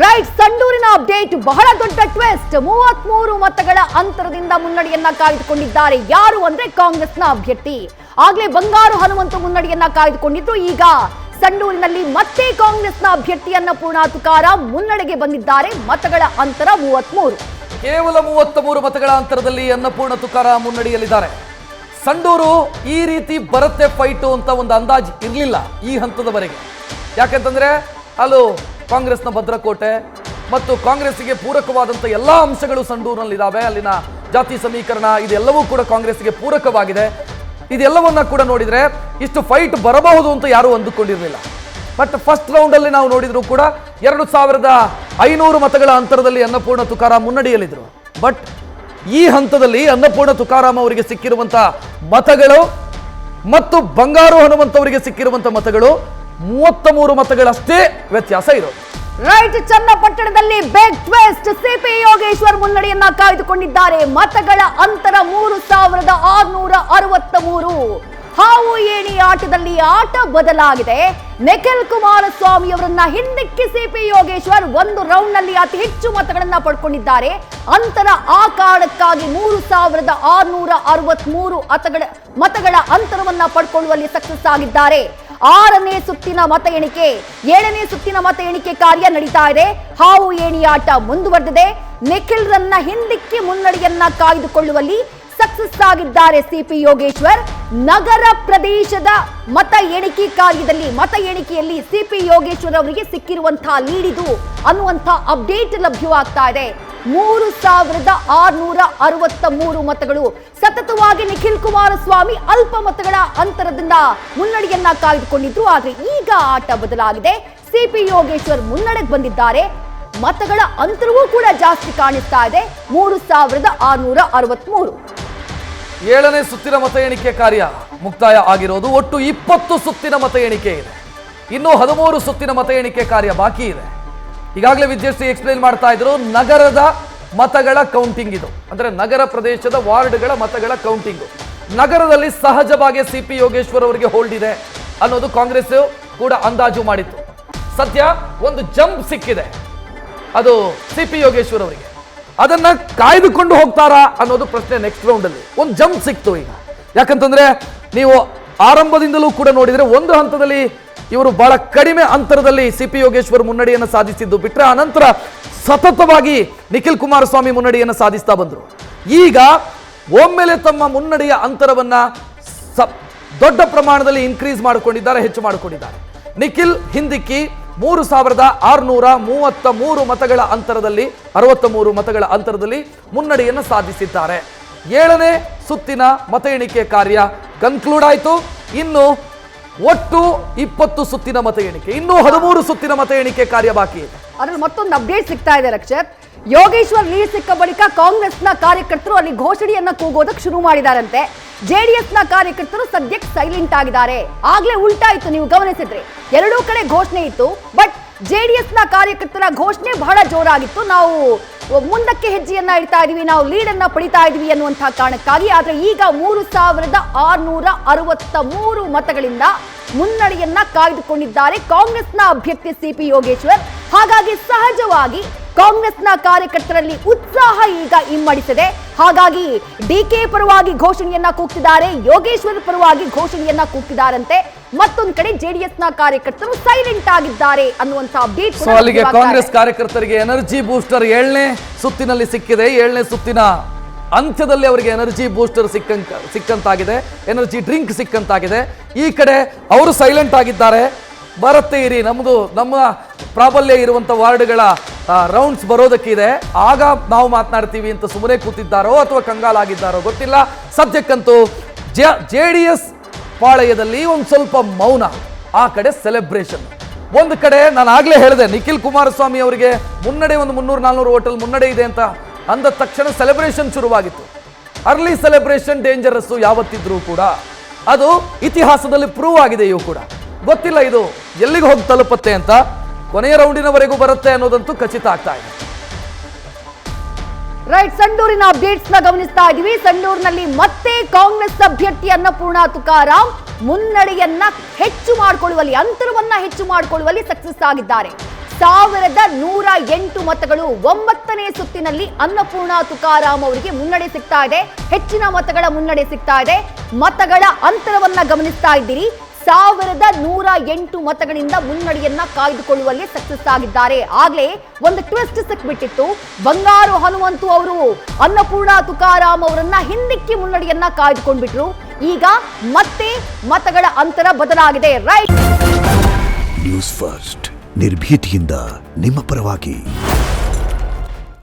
Right, ಸಂಡೂರಿನ update ಬಹಳ ದೊಡ್ಡ twist. 33 ಮತಗಳ ಅಂತರದಿಂದ ಮುನ್ನಡೆಯನ್ನ ಕಾಯ್ದುಕೊಂಡಿದ್ದಾರೆ. ಯಾರು ಅಂದ್ರೆ ಕಾಂಗ್ರೆಸ್ನ ಅಭ್ಯರ್ಥಿ. ಆಗ್ಲೇ ಬಂಗಾರು ಹನುಮಂತು ಮುನ್ನಡೆಯನ್ನ ಕಾಯ್ದುಕೊಂಡಿದ್ರು. ಈಗ ಸಂಡೂರಿನಲ್ಲಿ ಮತ್ತೆ ಕಾಂಗ್ರೆಸ್ನ ಅಭ್ಯರ್ಥಿ ಅನ್ನಪೂರ್ಣ ತುಕಾರಾಂ ಮುನ್ನಡೆಗೆ ಬಂದಿದ್ದಾರೆ. ಮತಗಳ ಅಂತರ 33. ಕೇವಲ 33 ಮತಗಳ ಅಂತರದಲ್ಲಿ ಅನ್ನಪೂರ್ಣ ತುಕಾರಾಂ ಮುನ್ನಡೆಯಲ್ಲಿದ್ದಾರೆ. ಸಂಡೂರು ಈ ರೀತಿ ಬರುತ್ತೆ ಫೈಟು ಅಂತ ಒಂದು ಅಂದಾಜು ಇರಲಿಲ್ಲ ಈ ಹಂತದವರೆಗೆ. ಯಾಕೆಂತಂದ್ರೆ ಅಲ್ಲೂ ಕಾಂಗ್ರೆಸ್ನ ಭದ್ರಕೋಟೆ ಮತ್ತು ಕಾಂಗ್ರೆಸ್ಸಿಗೆ ಪೂರಕವಾದಂಥ ಎಲ್ಲ ಅಂಶಗಳು ಸಂಡೂರಿನಲ್ಲಿದ್ದಾವೆ. ಅಲ್ಲಿನ ಜಾತಿ ಸಮೀಕರಣ ಇದೆಲ್ಲವೂ ಕೂಡ ಕಾಂಗ್ರೆಸ್ಗೆ ಪೂರಕವಾಗಿದೆ. ಇದೆಲ್ಲವನ್ನ ಕೂಡ ನೋಡಿದ್ರೆ ಇಷ್ಟು ಫೈಟ್ ಬರಬಹುದು ಅಂತ ಯಾರೂ ಅಂದುಕೊಂಡಿರಲಿಲ್ಲ. ಬಟ್ ಫಸ್ಟ್ ರೌಂಡಲ್ಲಿ ನಾವು ನೋಡಿದ್ರು ಕೂಡ 2500 ಮತಗಳ ಅಂತರದಲ್ಲಿ ಅನ್ನಪೂರ್ಣ ತುಕಾರಾಂ ಮುನ್ನಡೆಯಲ್ಲಿದ್ದರು. ಬಟ್ ಈ ಹಂತದಲ್ಲಿ ಅನ್ನಪೂರ್ಣ ತುಕಾರಾಂ ಅವರಿಗೆ ಸಿಕ್ಕಿರುವಂಥ ಮತಗಳು ಮತ್ತು ಬಂಗಾರು ಹನುಮಂತ ಅವರಿಗೆ ಸಿಕ್ಕಿರುವಂಥ ಮತಗಳು 33 ಮತಗಳಷ್ಟೇ ವ್ಯತ್ಯಾಸ ಇರೋದು. ರೈಟ್, ಚನ್ನಪಟ್ಟಣದಲ್ಲಿ ಬಿಗ್ ಟ್ವಿಸ್ಟ್. ಸಿಪಿ ಯೋಗೇಶ್ವರ್ ಮುನ್ನಡೆಯನ್ನ ಕಾಯ್ದುಕೊಂಡಿದ್ದಾರೆ. ಮತಗಳ ಅಂತರ 3663. ಹಾವು ಏಣಿ ಆಟದಲ್ಲಿ ಆಟ ಬದಲಾಗಿದೆ. ನಿಖಿಲ್ ಕುಮಾರಸ್ವಾಮಿ ಅವರನ್ನ ಹಿಂದಿಕ್ಕಿ ಸಿಪಿ ಯೋಗೇಶ್ವರ್ ಒಂದು ರೌಂಡ್ ನಲ್ಲಿ ಅತಿ ಹೆಚ್ಚು ಮತಗಳನ್ನ ಪಡ್ಕೊಂಡಿದ್ದಾರೆ. ಅಂತರ ಆ ಕಾರಣಕ್ಕಾಗಿ 3663 ಮತಗಳ ಅಂತರವನ್ನ ಪಡ್ಕೊಳ್ಳುವಲ್ಲಿ ಸಕ್ಸಸ್ ಆಗಿದ್ದಾರೆ. 6ನೇ ಸುತ್ತಿನ ಮತ ಎಣಿಕೆ, 7ನೇ ಸುತ್ತಿನ ಮತ ಎಣಿಕೆ ಕಾರ್ಯ ನಡೀತಾ ಇದೆ. ಹಾವು ಏಣಿಯಾಟ ಮುಂದುವರೆದಿದೆ. ನಿಖಿಲ್ ರನ್ನ ಹಿಂದಿಕ್ಕಿ ಮುನ್ನಡೆಯನ್ನ ಕಾಯ್ದುಕೊಳ್ಳುವಲ್ಲಿ ಸಕ್ಸಸ್ ಆಗಿದ್ದಾರೆ ಸಿಪಿ ಯೋಗೇಶ್ವರ್. ನಗರ ಪ್ರದೇಶದ ಮತ ಎಣಿಕೆ ಕಾರ್ಯದಲ್ಲಿ ಮತ ಎಣಿಕೆಯಲ್ಲಿ ಸಿಪಿ ಯೋಗೇಶ್ವರ್ ಅವರಿಗೆ ಸಿಕ್ಕಿರುವಂತಹ ಲೀಡ್ ಇದು ಅನ್ನುವಂತಹ ಅಪ್ಡೇಟ್ ಲಭ್ಯವಾಗ್ತಾ ಇದೆ. 3663 ಮತಗಳು. ಸತತವಾಗಿ ನಿಖಿಲ್ ಕುಮಾರಸ್ವಾಮಿ ಅಲ್ಪ ಮತಗಳ ಅಂತರದಿಂದ ಮುನ್ನಡೆಯನ್ನ ಕಾಯ್ದುಕೊಂಡಿದ್ರು. ಆದ್ರೆ ಈಗ ಆಟ ಬದಲಾಗಿದೆ. ಸಿಪಿ ಯೋಗೇಶ್ವರ್ ಮುನ್ನಡೆಗೆ ಬಂದಿದ್ದಾರೆ. ಮತಗಳ ಅಂತರವೂ ಕೂಡ ಜಾಸ್ತಿ ಕಾಣಿಸ್ತಾ ಇದೆ. 3663. 7ನೇ ಸುತ್ತಿನ ಮತ ಎಣಿಕೆ ಕಾರ್ಯ ಮುಕ್ತಾಯ ಆಗಿರೋದು. ಒಟ್ಟು 20 ಸುತ್ತಿನ ಮತ ಎಣಿಕೆ ಇದೆ. ಇನ್ನು 13 ಸುತ್ತಿನ ಮತ ಎಣಿಕೆ ಕಾರ್ಯ ಬಾಕಿ ಇದೆ. ಈಗಾಗಲೇ ವಿದ್ಯಾರ್ಥಿ ಎಕ್ಸ್ಪ್ಲೈನ್ ಮಾಡ್ತಾ ಇದ್ರು. ನಗರದ ಮತಗಳ ಕೌಂಟಿಂಗ್ ಇದು, ಅಂದ್ರೆ ನಗರ ಪ್ರದೇಶದ ವಾರ್ಡ್ಗಳ ಮತಗಳ ಕೌಂಟಿಂಗ್. ನಗರದಲ್ಲಿ ಸಹಜವಾಗಿ ಸಿಪಿ ಯೋಗೇಶ್ವರ್ ಅವರಿಗೆ ಹೋಲ್ಡ್ ಇದೆ ಅನ್ನೋದು ಕಾಂಗ್ರೆಸ್ ಕೂಡ ಅಂದಾಜು ಮಾಡಿತ್ತು. ಸದ್ಯ ಒಂದು ಜಂಪ್ ಸಿಕ್ಕಿದೆ, ಅದು ಸಿಪಿ ಯೋಗೇಶ್ವರ್ ಅವರಿಗೆ. ಅದನ್ನ ಕಾಯ್ದುಕೊಂಡು ಹೋಗ್ತಾರಾ ಅನ್ನೋದು ಪ್ರಶ್ನೆ. ನೆಕ್ಸ್ಟ್ ರೌಂಡ್ ಅಲ್ಲಿ ಒಂದು ಜಂಪ್ ಸಿಕ್ತು ಈಗ. ಯಾಕಂತಂದ್ರೆ ನೀವು ಆರಂಭದಿಂದಲೂ ಕೂಡ ನೋಡಿದ್ರೆ ಒಂದು ಹಂತದಲ್ಲಿ ಇವರು ಬಹಳ ಕಡಿಮೆ ಅಂತರದಲ್ಲಿ ಸಿಪಿ ಯೋಗೇಶ್ವರ್ ಮುನ್ನಡೆಯನ್ನು ಸಾಧಿಸಿದ್ದು ಬಿಟ್ರೆ ಅನಂತರ ಸತತವಾಗಿ ನಿಖಿಲ್ ಕುಮಾರಸ್ವಾಮಿ ಮುನ್ನಡೆಯನ್ನು ಸಾಧಿಸ್ತಾ ಬಂದರು. ಈಗ ಒಮ್ಮೆಲೆ ತಮ್ಮ ಮುನ್ನಡೆಯ ಅಂತರವನ್ನ ದೊಡ್ಡ ಪ್ರಮಾಣದಲ್ಲಿ ಇನ್ಕ್ರೀಸ್ ಮಾಡಿಕೊಂಡಿದ್ದಾರೆ, ಹೆಚ್ಚು ಮಾಡಿಕೊಂಡಿದ್ದಾರೆ. ನಿಖಿಲ್ ಹಿಂದಿಕ್ಕಿ 3633 ಮತಗಳ ಅಂತರದಲ್ಲಿ 63 ಮತಗಳ ಅಂತರದಲ್ಲಿ ಮುನ್ನಡೆಯನ್ನು ಸಾಧಿಸಿದ್ದಾರೆ. 7ನೇ ಸುತ್ತಿನ ಮತ ಎಣಿಕೆ ಕಾರ್ಯ ಕನ್ಕ್ಲೂಡ್ ಆಯಿತು. ಇನ್ನು ಒಟ್ಟು 20 ಸುತ್ತಿನ ಮತ ಎಣಿಕೆ, ಇನ್ನೂ 13 ಸುತ್ತಿನ ಮತ ಎಣಿಕೆ ಕಾರ್ಯ ಬಾಕಿ ಇದೆ. ಅದ್ರಲ್ಲಿ ಮತ್ತೊಂದು ಅಪ್ಡೇಟ್ ಸಿಗ್ತಾ ಇದೆ ರಕ್ಷತ್. ಯೋಗೇಶ್ವರ್ ಲೀಡ್ ಸಿಕ್ಕ ಬಳಿಕ ಕಾಂಗ್ರೆಸ್ನ ಕಾರ್ಯಕರ್ತರು ಅಲ್ಲಿ ಘೋಷಣೆಯನ್ನ ಕೂಗೋದಕ್ಕೆ ಶುರು ಮಾಡಿದಾರಂತೆ. ಜೆಡಿಎಸ್ನ ಕಾರ್ಯಕರ್ತರು ಸದ್ಯಕ್ಕೆ ಸೈಲೆಂಟ್ ಆಗಿದ್ದಾರೆ. ಆಗ್ಲೇ ಉಲ್ಟಾ ಇತ್ತು, ನೀವು ಗಮನಿಸಿದ್ರೆ ಎರಡೂ ಕಡೆ ಘೋಷಣೆ ಇತ್ತು. ಬಟ್ ಜೆಡಿಎಸ್ನ ಕಾರ್ಯಕರ್ತರ ಘೋಷಣೆ ಬಹಳ ಜೋರಾಗಿತ್ತು. ನಾವು ಮುಂದಕ್ಕೆ ಹೆಜ್ಜೆಯನ್ನ ಇಡ್ತಾ ಇದೀವಿ, ನಾವು ಲೀಡ್ ಅನ್ನ ಪಡಿತಾ ಇದೀವಿ ಅನ್ನುವಂತಹ ಕಾರಣಕ್ಕಾಗಿ. ಆದ್ರೆ ಈಗ 3663 ಮತಗಳಿಂದ ಮುನ್ನಡೆಯನ್ನ ಕಾಯ್ದುಕೊಂಡಿದ್ದಾರೆ ಕಾಂಗ್ರೆಸ್ನ ಅಭ್ಯರ್ಥಿ ಸಿಪಿ ಯೋಗೇಶ್ವರ್. ಹಾಗಾಗಿ ಸಹಜವಾಗಿ ಕಾಂಗ್ರೆಸ್ನ ಕಾರ್ಯಕರ್ತರಲ್ಲಿ ಉತ್ಸಾಹ ಈಗ ಇಮ್ಮಡಿಸಿದೆ. ಹಾಗಾಗಿ ಡಿಕೆ ಪರವಾಗಿ ಘೋಷಣೆಯನ್ನ ಕೂಗ್ತಿದ್ದಾರೆ, ಯೋಗೇಶ್ವರ್ ಪರವಾಗಿ ಘೋಷಣೆಯನ್ನ ಕೂಗ್ತಿದ್ದಾರಂತೆ. ಮತ್ತೊಂದು ಕಡೆ ಜೆಡಿಎಸ್ನ ಕಾರ್ಯಕರ್ತರು ಸೈಲೆಂಟ್ ಆಗಿದ್ದಾರೆ ಅನ್ನುವಂತ ಅಪ್ಡೇಟ್. ಅಲ್ಲಿಗೆ ಕಾಂಗ್ರೆಸ್ ಕಾರ್ಯಕರ್ತರಿಗೆ ಎನರ್ಜಿ ಬೂಸ್ಟರ್ 7ನೇ ಸುತ್ತಿನಲ್ಲಿ ಸಿಕ್ಕಿದೆ. 7ನೇ ಸುತ್ತಿನ ಅಂತ್ಯದಲ್ಲಿ ಅವರಿಗೆ ಎನರ್ಜಿ ಬೂಸ್ಟರ್ ಸಿಕ್ಕಂತಾಗಿದೆ, ಎನರ್ಜಿ ಡ್ರಿಂಕ್ ಸಿಕ್ಕಂತಾಗಿದೆ. ಈ ಕಡೆ ಅವರು ಸೈಲೆಂಟ್ ಆಗಿದ್ದಾರೆ. ಬರುತ್ತೆ ಇರಿ, ನಮ್ಮ ಪ್ರಾಬಲ್ಯ ಇರುವಂತ ವಾರ್ಡ್ಗಳ ರೌಂಡ್ಸ್ ಬರೋದಕ್ಕಿದೆ, ಆಗ ನಾವು ಮಾತನಾಡ್ತೀವಿ ಅಂತ ಸುಮ್ಮನೆ ಕೂತಿದ್ದಾರೋ ಅಥವಾ ಕಂಗಾಲಾಗಿದ್ದಾರೋ ಗೊತ್ತಿಲ್ಲ. ಸದ್ಯಕ್ಕಂತೂ ಜೆಡಿಎಸ್ ಪಾಳಯದಲ್ಲಿ ಒಂದು ಸ್ವಲ್ಪ ಮೌನ, ಆ ಕಡೆ ಸೆಲೆಬ್ರೇಷನ್. ಒಂದು ಕಡೆ ನಾನು ಆಗ್ಲೇ ಹೇಳಿದೆ, ನಿಖಿಲ್ ಕುಮಾರಸ್ವಾಮಿ ಅವರಿಗೆ ಮುನ್ನಡೆ ಒಂದು 300-400 ಹೋಟೆಲ್ ಮುನ್ನಡೆ ಇದೆ ಅಂತ ಅಂದ ತಕ್ಷಣ ಸೆಲೆಬ್ರೇಷನ್ ಶುರುವಾಗಿತ್ತು. ಅರ್ಲಿ ಸೆಲೆಬ್ರೇಷನ್ ಡೇಂಜರಸ್ ಯಾವತ್ತಿದ್ರೂ ಕೂಡ, ಅದು ಇತಿಹಾಸದಲ್ಲಿ ಪ್ರೂವ್ ಆಗಿದೆ. ಇವು ಕೂಡ ಗೊತ್ತಿಲ್ಲ ಇದು ಎಲ್ಲಿಗೆ ಹೋಗಿ ತಲುಪುತ್ತೆ ಅಂತ. ಕೊನೆಯ ರೌಂಡಿನವರೆಗೂ ಬರುತ್ತೆ ಅನ್ನೋದಂತೂ ಖಚಿತ ಆಗ್ತಾ ಇದೆ. ರೈಟ್, ಸಂಡೂರಿನ ಅಪ್ಡೇಟ್ಸ್ ನ ಗಮನಿಸ್ತಾ ಇದೀವಿ. ಸಂಡೂರಿನಲ್ಲಿ ಮತ್ತೆ ಕಾಂಗ್ರೆಸ್ ಅಭ್ಯರ್ಥಿ ಅನ್ನಪೂರ್ಣ ತುಕಾರಾಂ ಮುನ್ನಡೆಯನ್ನ ಹೆಚ್ಚು ಮಾಡಿಕೊಳ್ಳುವಲ್ಲಿ, ಅಂತರವನ್ನ ಹೆಚ್ಚು ಮಾಡಿಕೊಳ್ಳುವಲ್ಲಿ ಸಕ್ಸಸ್ ಆಗಿದ್ದಾರೆ. 1108 ಮತಗಳು 9ನೇ ಸುತ್ತಿನಲ್ಲಿ ಅನ್ನಪೂರ್ಣ ತುಕಾರಾಂ ಅವರಿಗೆ ಮುನ್ನಡೆ ಸಿಗ್ತಾ ಇದೆ. ಹೆಚ್ಚಿನ ಮತಗಳ ಮುನ್ನಡೆ ಸಿಗ್ತಾ ಇದೆ. ಮತಗಳ ಅಂತರವನ್ನ ಗಮನಿಸ್ತಾ ಇದ್ದೀರಿ. 1108 ಮತಗಳಿಂದ ಮುನ್ನಡೆಯನ್ನ ಕಾಯ್ದುಕೊಳ್ಳುವಲ್ಲಿ ಸಕ್ಸಸ್ ಆಗಿದ್ದಾರೆ. ಆಗ್ಲೇ ಒಂದು ಟ್ವಿಸ್ಟ್ ಸಿಕ್ಬಿಟ್ಟಿತ್ತು. ಬಂಗಾರು ಹನುಮಂತು ಅವರು ಅನ್ನಪೂರ್ಣ ತುಕಾರಾಂ ಅವರನ್ನ ಹಿಂದಿಕ್ಕಿ ಮುನ್ನಡೆಯನ್ನ ಕಾಯ್ದುಕೊಂಡ್ಬಿಟ್ರು. ಈಗ ಮತ್ತೆ ಮತಗಳ ಅಂತರ ಬದಲಾಗಿದೆ. ರೈಟ್ ನ್ಯೂಸ್ ಫಸ್ಟ್ ನಿರ್ಭೀತಿಯಿಂದ ನಿಮ್ಮ ಪರವಾಗಿ.